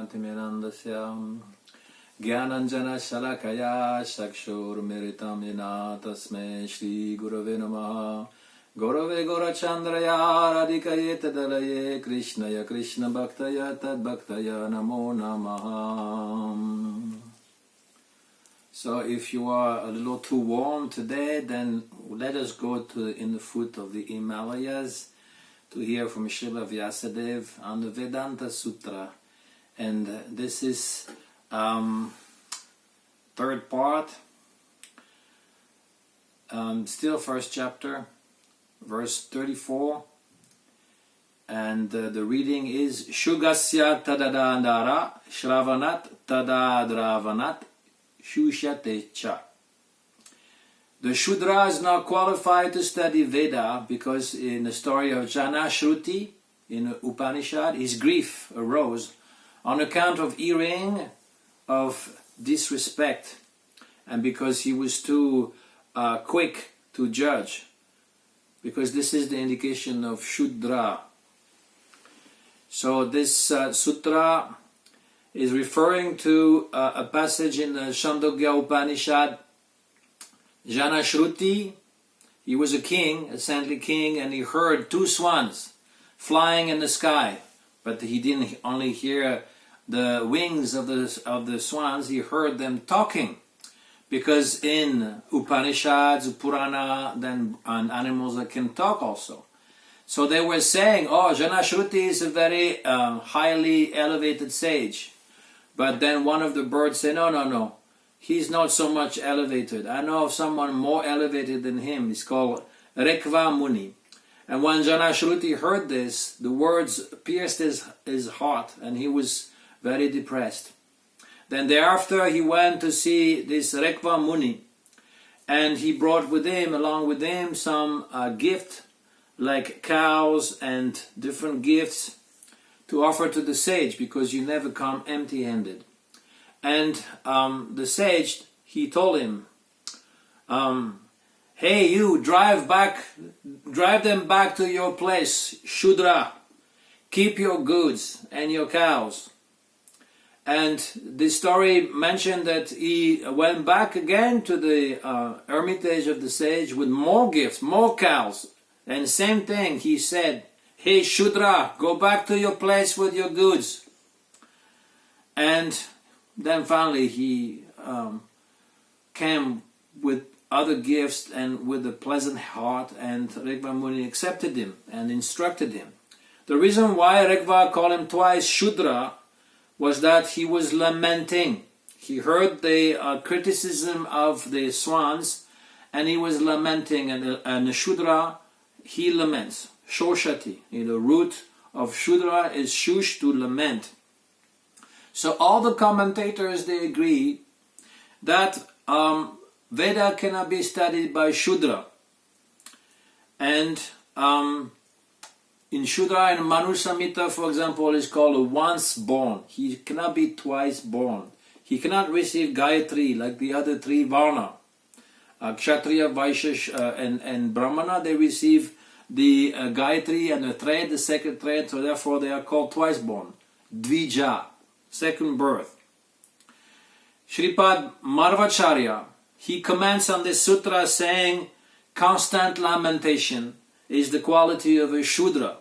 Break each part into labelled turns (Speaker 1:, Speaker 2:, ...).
Speaker 1: Jnanatimirandasya Jnananjana Shalakaya Chakshurmiritam Yena Tasmai Shri Gurave Namaha Gurave Gaurachandraya Radhikaye Tadalaye Krishnaya Krishna Bhaktaya Tad Bhaktaya Namo Namaha. So if you are a little too warm today, then let us go in the foot of the Himalayas to hear from Srila Vyasadeva on the Vedanta Sutra. And this is third part, still first chapter, verse 34. And the reading is Shugasya tadadandara shravanat tadadravanat shushate cha. The Shudra is not qualified to study Veda because in the story of Janashruti in Upanishad, his grief arose on account of hearing of disrespect and because he was too quick to judge, because this is the indication of Shudra. So this sutra is referring to a passage in the Chandogya Upanishad. Janashruti, he was a king, a saintly king, and he heard two swans flying in the sky, but he didn't only hear the wings of the swans, he heard them talking, because in Upanishads, Purana, then animals that can talk also. So they were saying, oh, Janashruti is a very highly elevated sage. But then one of the birds said, no, he's not so much elevated. I know of someone more elevated than him. He's called Rekva Muni. And when Janashruti heard this, the words pierced his heart, and he was very depressed. Then thereafter he went to see this Rekva Muni, and he brought along with him some gift, like cows and different gifts to offer to the sage, because you never come empty-handed. And the sage, he told him, hey, you, drive them back to your place, Shudra. Keep your goods and your cows. And the story mentioned that he went back again to the hermitage of the sage with more gifts, more cows. And same thing, he said, hey, Shudra, go back to your place with your goods. And then finally he came with other gifts and with a pleasant heart, and Rekva Muni accepted him and instructed him. The reason why Rekva called him twice Shudra was that he was lamenting. He heard the criticism of the swans, and he was lamenting, and the Shudra, he laments. Shoshati, the root of Shudra is shush, to lament. So all the commentators, they agree that Veda cannot be studied by Shudra. And in Shudra, in Manu Samhita, for example, is called a once born. He cannot be twice born. He cannot receive Gayatri like the other three Varna. Kshatriya, Vaishya, and Brahmana, they receive the Gayatri and the thread, the second thread, so therefore they are called twice born. Dvija, second birth. Shripad Ramanujacharya, he comments on this sutra saying, constant lamentation is the quality of a Shudra.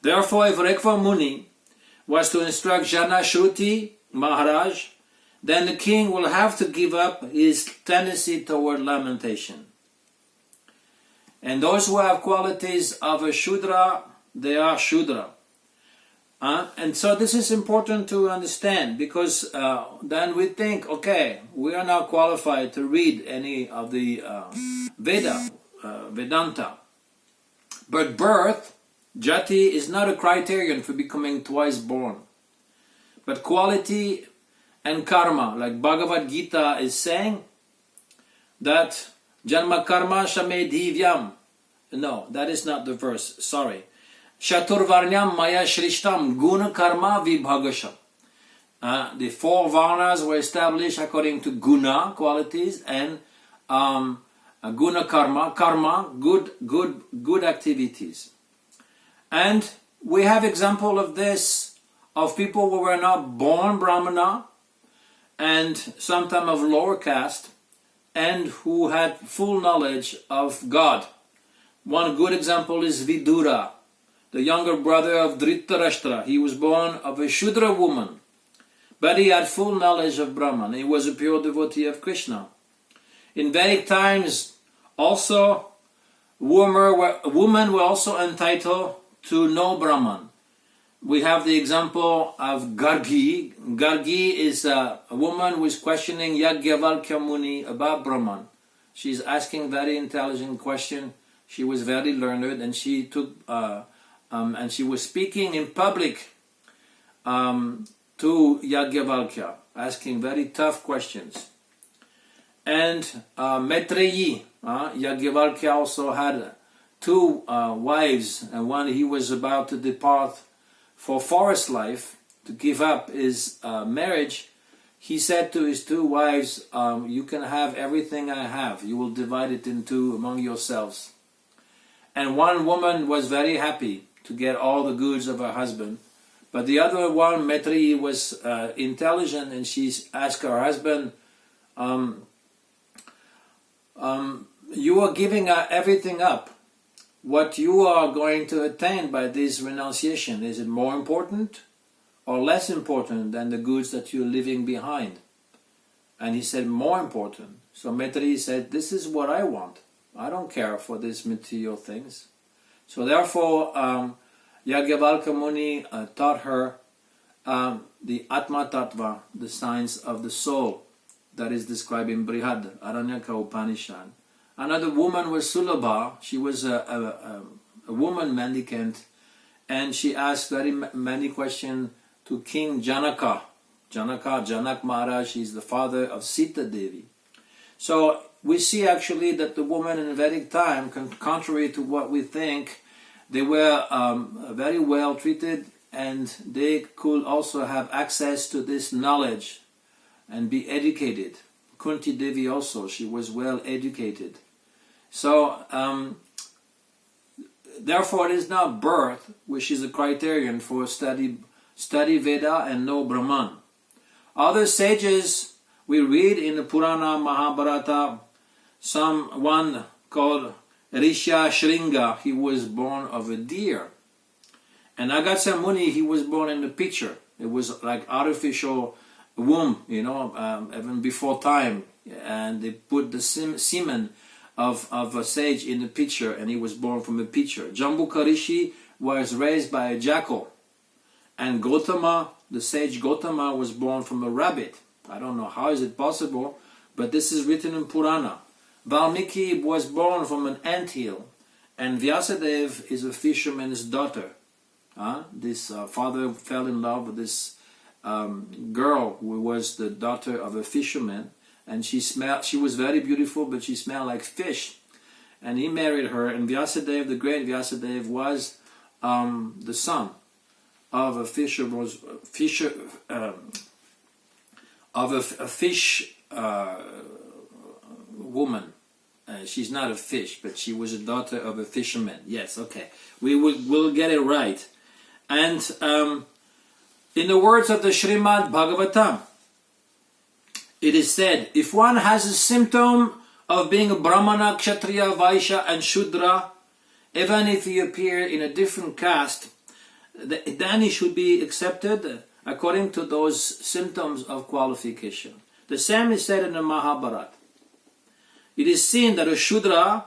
Speaker 1: Therefore, if Rekva Muni was to instruct Janashruti Maharaj, then the king will have to give up his tendency toward lamentation. And those who have qualities of a Shudra, they are Shudra. And so this is important to understand, because then we think, okay, we are not qualified to read any of the Vedanta. But birth, jati, is not a criterion for becoming twice born. But quality and karma, like Bhagavad Gita is saying, that Janma karma shame divyam. No, that is not the verse, sorry. Chaturvarnyam maya shrishtam guna karma vibhagasham. The four varnas were established according to guna, qualities, and guna karma, good activities. And we have example of this of people who were not born Brahmana and sometime of lower caste and who had full knowledge of God. One good example is Vidura, the younger brother of Dhritarashtra. He was born of a Shudra woman, but he had full knowledge of Brahman. He was a pure devotee of Krishna. In Vedic times, also, women were also entitled to know Brahman. We have the example of Gargi. Gargi is a woman who is questioning Yajnavalkya Muni about Brahman. She's asking very intelligent question. She was very learned, and she took and she was speaking in public to Yajnavalkya, asking very tough questions. And Maitreyi, Yajnavalkya also had two wives, and one he was about to depart for forest life, to give up his marriage. He said to his two wives, you can have everything I have, you will divide it in two among yourselves. And one woman was very happy to get all the goods of her husband, but the other one, Maitreyi, was intelligent, and she asked her husband, you are giving everything up. What you are going to attain by this renunciation, is it more important or less important than the goods that you're leaving behind? And he said, more important. So Maitreyi said, this is what I want. I don't care for these material things. So therefore, Yajnavalkya Muni taught her the Atma Tattva, the science of the soul, that is described in Brihad Aranyaka Upanishad. Another woman was Sulabha. She was a woman mendicant, and she asked very many questions to King Janaka. Janak Maharaj, is the father of Sita Devi. So we see actually that the women in Vedic time, contrary to what we think, they were very well treated, and they could also have access to this knowledge and be educated. Kunti Devi also, she was well educated. So, therefore it is not birth which is a criterion for study Veda and know Brahman. Other sages, we read in the Purana Mahabharata, one called Risha Shringa, he was born of a deer. And Agatha Muni, he was born in a pitcher. It was like artificial womb, even before time. And they put the semen of a sage in a pitcher, and he was born from a pitcher. Jambuka Rishi was raised by a jackal. And Gautama, the sage Gautama, was born from a rabbit. I don't know how is it possible, but this is written in Purana. Valmiki was born from an anthill, and Vyasadeva is a fisherman's daughter. This father fell in love with this girl who was the daughter of a fisherman, and she was very beautiful, but she smelled like fish. And he married her, and Vyasadeva, the great Vyasadeva, was the son of a fish woman. She's not a fish, but she was a daughter of a fisherman. Yes, okay. We'll get it right. And in the words of the Srimad Bhagavatam, it is said, if one has a symptom of being a Brahmana, Kshatriya, Vaishya and Shudra, even if he appear in a different caste, then he should be accepted according to those symptoms of qualification. The same is said in the Mahabharata. It is seen that a Shudra,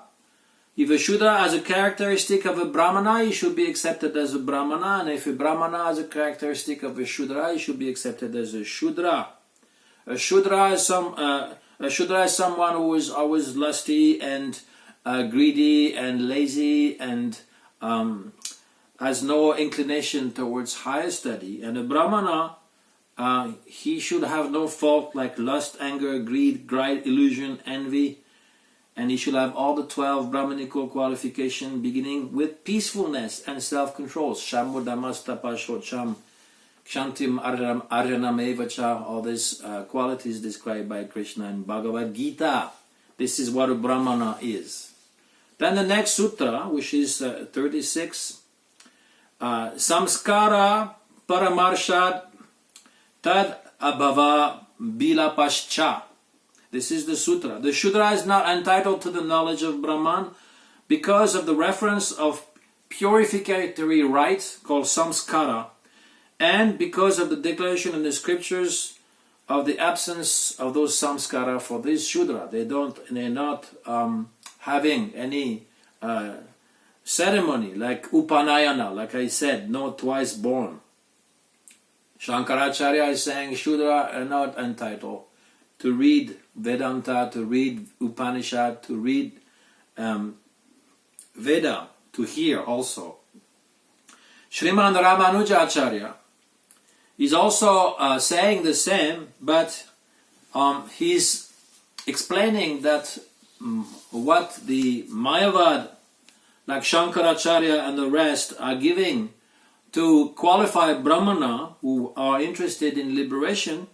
Speaker 1: if a Shudra has a characteristic of a Brahmana, he should be accepted as a Brahmana, and if a Brahmana has a characteristic of a Shudra, he should be accepted as a Shudra. A Shudra is someone who is always lusty and greedy and lazy and has no inclination towards higher study. And a Brahmana, he should have no fault like lust, anger, greed, illusion, envy, and he should have all the 12 Brahmanical qualifications, beginning with peacefulness and self-control. Shamudamastapashocham, Kshantim Arjanamevacha, all these qualities described by Krishna in Bhagavad Gita. This is what a Brahmana is. Then the next sutra, which is 36, Samskara Paramarshat Tad Abhava Bila Pascha. This is the sutra. The Shudra is not entitled to the knowledge of Brahman because of the reference of purificatory rites called samskara, and because of the declaration in the scriptures of the absence of those samskara for this Shudra. They're not having any ceremony like Upanayana, like I said, no twice born. Shankaracharya is saying Shudra are not entitled to read Vedanta, to read Upanishad, to read Veda, to hear also. Sriman Ramanujacharya is also saying the same, but he's explaining that what the Mayavad, like Shankaracharya and the rest, are giving to qualify Brahmana who are interested in liberation,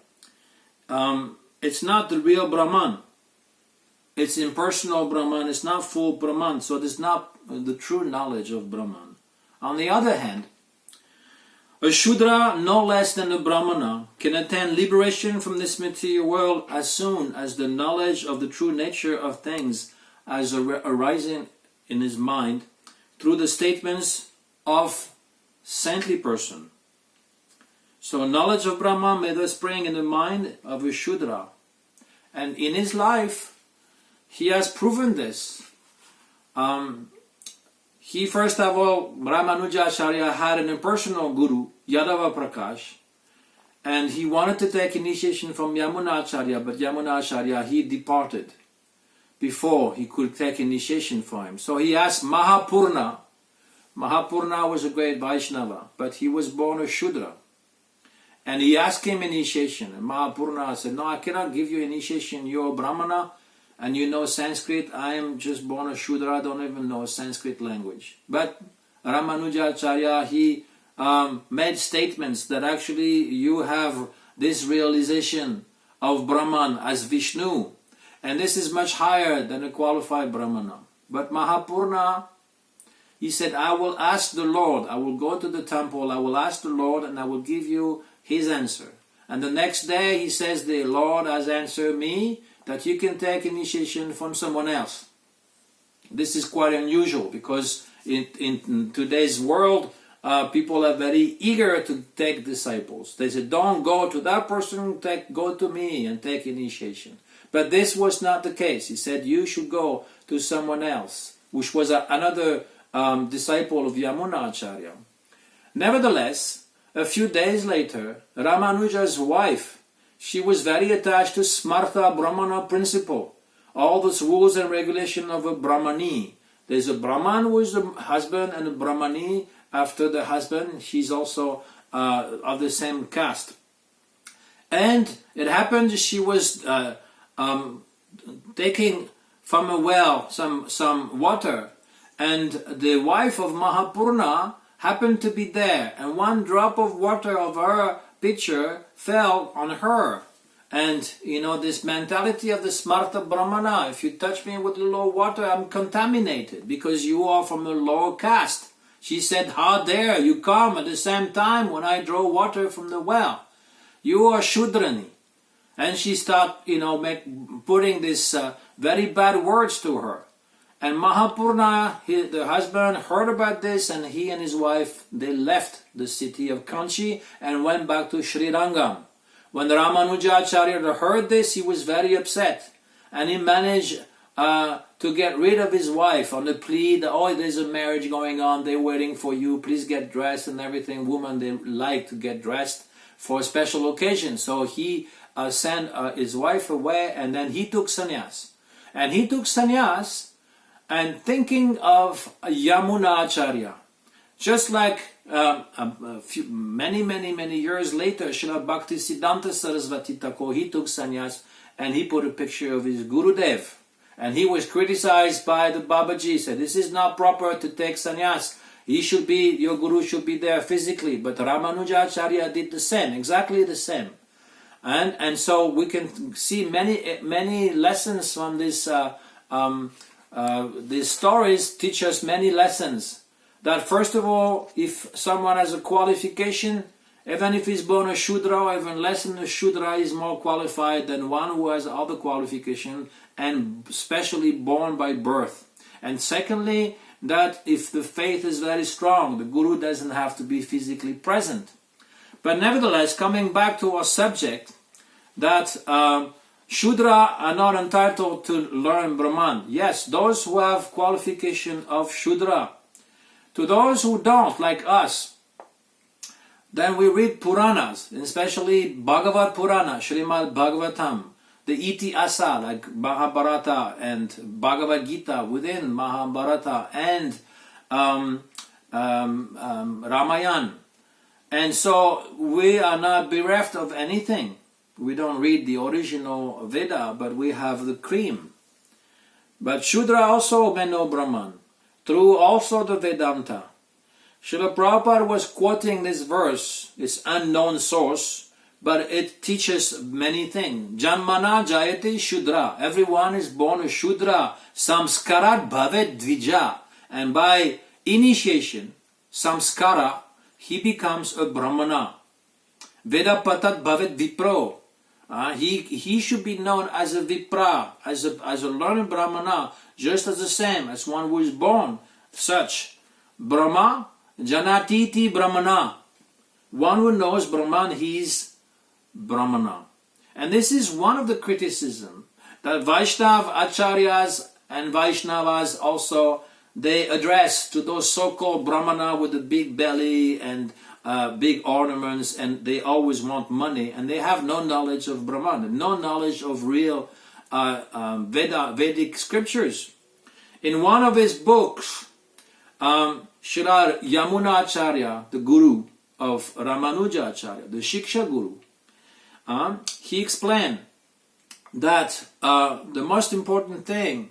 Speaker 1: it's not the real Brahman. It's impersonal Brahman, it's not full Brahman, so it is not the true knowledge of Brahman. On the other hand, a Shudra, no less than a Brahmana, can attain liberation from this material world as soon as the knowledge of the true nature of things as arising in his mind through the statements of saintly person. So knowledge of Brahman may thus spring in the mind of a Shudra. And in his life, he has proven this. He first of all, Ramanujacharya had an impersonal guru, Yadava Prakash, and he wanted to take initiation from Yamunacharya, but Yamunacharya, he departed before he could take initiation for him. So he asked Mahapurna. Mahapurna was a great Vaishnava, but he was born a Shudra. And he asked him initiation, and Mahapurna said, no, I cannot give you initiation, you're a Brahmana, and you know Sanskrit, I am just born a Shudra, I don't even know Sanskrit language. But Ramanujacharya, he made statements that actually you have this realization of Brahman as Vishnu, and this is much higher than a qualified Brahmana. But Mahapurna, he said, I will ask the Lord, I will go to the temple, I will ask the Lord, and I will give you his answer. And the next day he says, the Lord has answered me that you can take initiation from someone else. This is quite unusual because in today's world, people are very eager to take disciples. They say, don't go to that person, go to me and take initiation. But this was not the case. He said, you should go to someone else, which was another disciple of Yamunacharya. Nevertheless, a few days later, Ramanuja's wife, she was very attached to Smartha Brahmana principle, all those rules and regulation of a Brahmani. There's a Brahman who is the husband, and a Brahmani after the husband, she's also of the same caste. And it happened she was taking from a well some water, and the wife of Mahapurna happened to be there, and one drop of water of her pitcher fell on her. And you know this mentality of the Smartha Brahmana, if you touch me with a low water, I'm contaminated because you are from a low caste. She said, how dare you come at the same time when I draw water from the well? You are Shudrani. And she started, putting this very bad words to her. And Mahapurna, the husband, heard about this, and he and his wife, they left the city of Kanchi and went back to Srirangam. When Ramanujacharya heard this, he was very upset, and he managed to get rid of his wife on the plea that, oh, there's a marriage going on, they're waiting for you, please get dressed and everything. Women, they like to get dressed for a special occasion. So he sent his wife away, and then he took sannyas. And he took sannyas and thinking of Yamunacharya. Just like many years later, Srila Bhaktisiddhanta Saraswati Thakur, he took sannyas and he put a picture of his Gurudev. And he was criticized by the Babaji, said, this is not proper to take sannyas. Your Guru should be there physically. But Ramanujacharya did the same, exactly the same. And so we can see many lessons from this. These stories teach us many lessons. That first of all, if someone has a qualification, Even if he's born a Shudra, or even less than a Shudra, is more qualified than one who has other qualification and especially born by birth. And secondly, that if the faith is very strong, the Guru doesn't have to be physically present. But nevertheless, coming back to our subject, that Shudra are not entitled to learn Brahman. Yes, those who have qualification of Shudra. To those who don't, like us, then we read Puranas, especially Bhagavad Purana, Srimad Bhagavatam, the Iti-asa, like Mahabharata and Bhagavad Gita within Mahabharata, and Ramayana. And so we are not bereft of anything. We don't read the original Veda, but we have the cream. But Shudra also may know Brahman, through also the Vedanta. Srila Prabhupada was quoting this verse, this unknown source, but it teaches many things. Janmana jayate Shudra. Everyone is born a Shudra. Samskarat bhavet dvija. And by initiation, samskara, he becomes a Brahmana. Veda patat bhavet vipro. He should be known as a Vipra, as a learned Brahmana, just as the same as one who is born such. Brahma, Janatiti Brahmana. One who knows Brahman, he is Brahmana. And this is one of the criticism that Vaishnav Acharyas and Vaishnavas also, they address to those so-called Brahmana with the big belly and big ornaments, and they always want money, and they have no knowledge of Brahman, no knowledge of real Vedic scriptures. In one of his books, Srila Ramanujacharya, the guru of Ramanujacharya, the Shiksha guru, he explained that the most important thing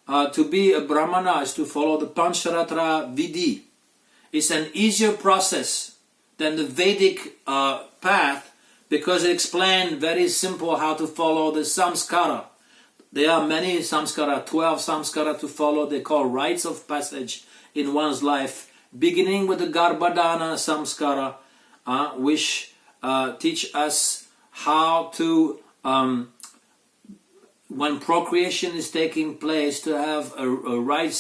Speaker 1: to be a Brahmana is to follow the Pancharatra Vidhi. It's an easier process than the Vedic path, because it explained very simple how to follow the samskara. There are many samskara, 12 samskara to follow. They call rites of passage in one's life, beginning with the Garbhadana samskara, which teach us how to, when procreation is taking place, to have a right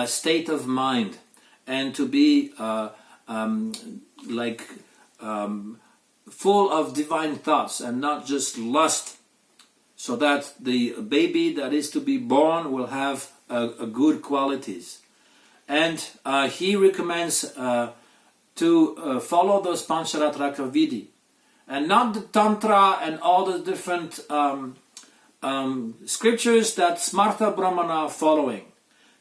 Speaker 1: state of mind, and to be full of divine thoughts and not just lust, so that the baby that is to be born will have a good qualities. And he recommends to follow those Pancharatra Vidhi, and not the Tantra and all the different scriptures that Smarta Brahmana are following.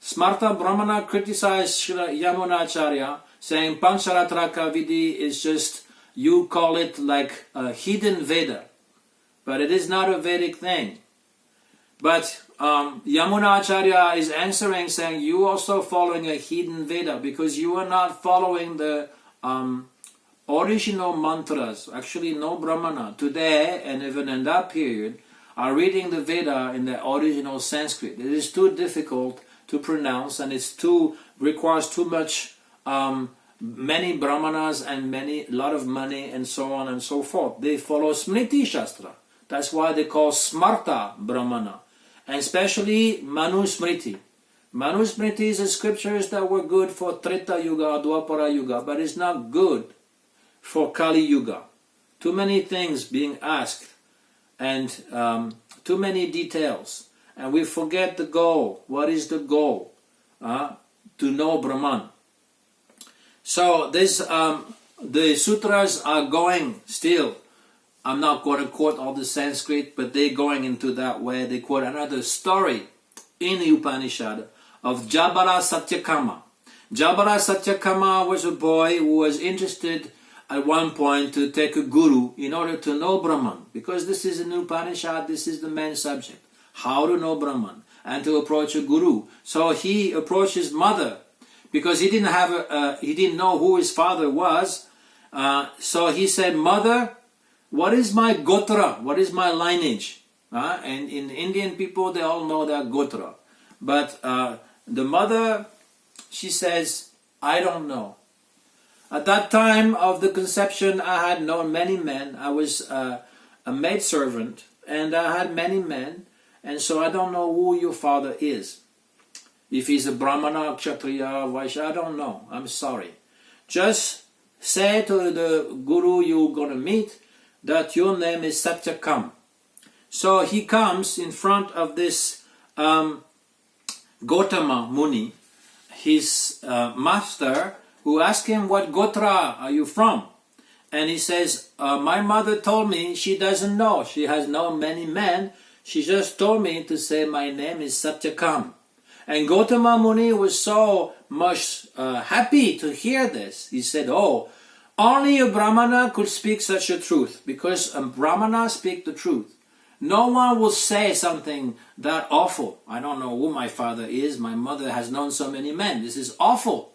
Speaker 1: Smarta Brahmana criticized Srila Ramanujacharya, saying Pancharatra Vidhi is just, you call it like a hidden Veda, but it is not a Vedic thing. But Ramanujacharya is answering, saying you also following a hidden Veda, because you are not following the original mantras. Actually, no Brahmana today, and even in that period, are reading the Veda in the original Sanskrit. It is too difficult to pronounce, and requires too much, many Brahmanas and a lot of money and so on and so forth. They follow Smriti Shastra. That's why they call Smarta Brahmana, and especially Manu Smriti. Manu Smriti is the scriptures that were good for Treta Yuga, Dwapara Yuga, but it's not good for Kali Yuga. Too many things being asked, and too many details. And we forget the goal. What is the goal? To know Brahman. So this, the sutras are going still. I'm not going to quote all the Sanskrit, but they're going into that way. They quote another story in the Upanishad of Jabara Satyakama. Jabara Satyakama was a boy who was interested at one point to take a guru in order to know Brahman, because this is an Upanishad, this is the main subject. How to know Brahman and to approach a guru. So he approached his mother, because he didn't know who his father was. So he said, "Mother, what is my gotra? What is my lineage?" And in Indian people, they all know that gotra. But the mother, she says, "I don't know. At that time of the conception, I had known many men. I was a maidservant, and I had many men, and so I don't know who your father is. If he's a Brahmana, Kshatriya, Vaishya, I don't know. I'm sorry. Just say to the guru you're going to meet that your name is Satyakam. So he comes in front of this Gautama Muni, his master, who asked him, what Gotra are you from? And he says, my mother told me she doesn't know. She has known many men. She just told me to say my name is Satyakam. And Gautama Muni was so much happy to hear this. He said, oh, only a Brahmana could speak such a truth, because a Brahmana speak the truth. No one will say something that awful. I don't know who my father is. My mother has known so many men. This is awful.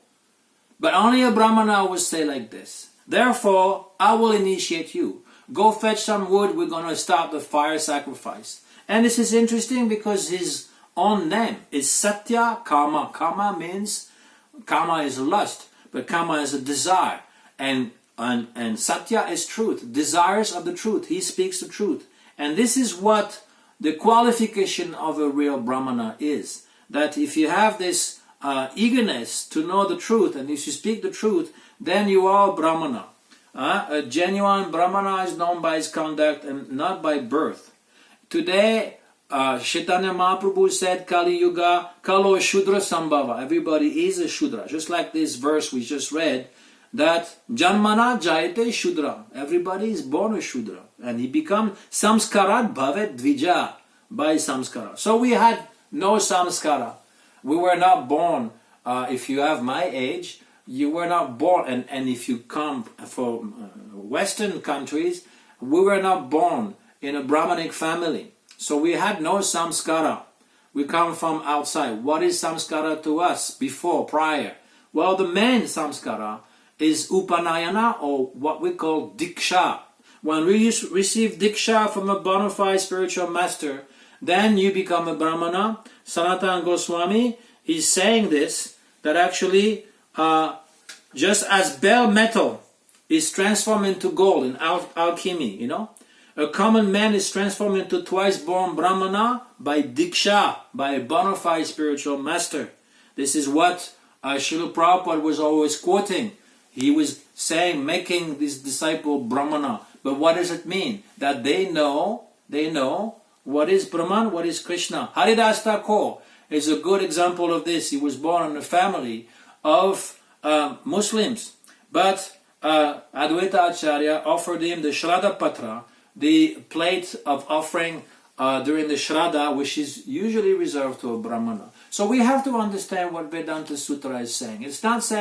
Speaker 1: But only a Brahmana will say like this. Therefore, I will initiate you. Go fetch some wood. We're going to start the fire sacrifice. And this is interesting because his own name is Satya Kama. Kama means, Kama is lust, but Kama is a desire. And Satya is truth, desires of the truth. He speaks the truth. And this is what the qualification of a real Brahmana is. That if you have this eagerness to know the truth, and if you speak the truth, then you are a Brahmana. A genuine Brahmana is known by his conduct and not by birth. Today, Chaitanya Mahaprabhu said, Kali Yuga, Kalo Shudra Sambhava. Everybody is a Shudra. Just like this verse we just read, that Janmana Jayate Shudra. Everybody is born a Shudra. And he becomes Samskarat Bhavet Dvija, by Samskara. So we had no Samskara. We were not born, if you have my age, you were not born, and if you come from Western countries, we were not born in a Brahmanic family. So we had no samskara. We come from outside. What is samskara to us before, prior? Well, the main samskara is upanayana, or what we call diksha. When we receive diksha from a bona fide spiritual master, then you become a Brahmana. Sanatana Goswami is saying this, that actually just as bell metal is transformed into gold in alchemy, you know, a common man is transformed into twice-born Brahmana by Diksha, by a bona fide spiritual master. This is what Srila Prabhupada was always quoting. He was saying, making this disciple Brahmana. But what does it mean? That they know what is Brahman, what is Krishna. Haridas Thakur is a good example of this. He was born in a family of Muslims. But Advaita Acharya offered him the Shraddha Patra, the plate of offering during the Shraddha, which is usually reserved to a Brahmana. So we have to understand what Vedanta Sutra is saying. It's not saying